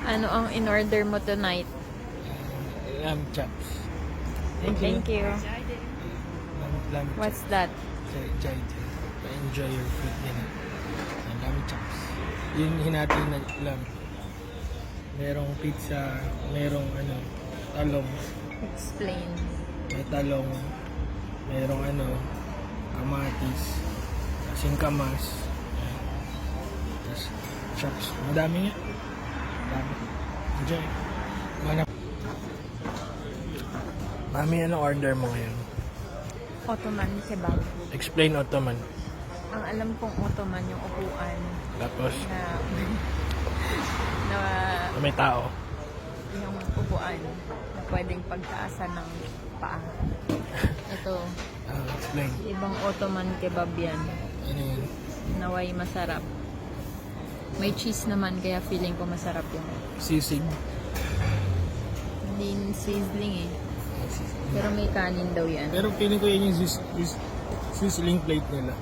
Ano ang in-order mo tonight? Lamb chops. Thank you. Lamb What's that? chops. Enjoy your food din. Lamb chops. Yung hinati na lamb. Merong pizza, merong talong. Explain. May talong, merong kamatis, singkamas, tapos chops. Madami nga. Madami. Enjoy. Mami, anong order mo ngayon? Ottoman kebab. Explain Ottoman. Ang alam kong Ottoman yung upuan Tapos, na na may tao. yung upuan na pwedeng pagtaasan ng paa. Ito, Explain. ibang Ottoman kebab yan. Ano yun? Naway masarap. May cheese naman kaya feeling ko masarap yun. Sisig. Hindi sizzling eh. Pero may kanin daw yan. Pero feeling ko yun yung sizzling plate nila.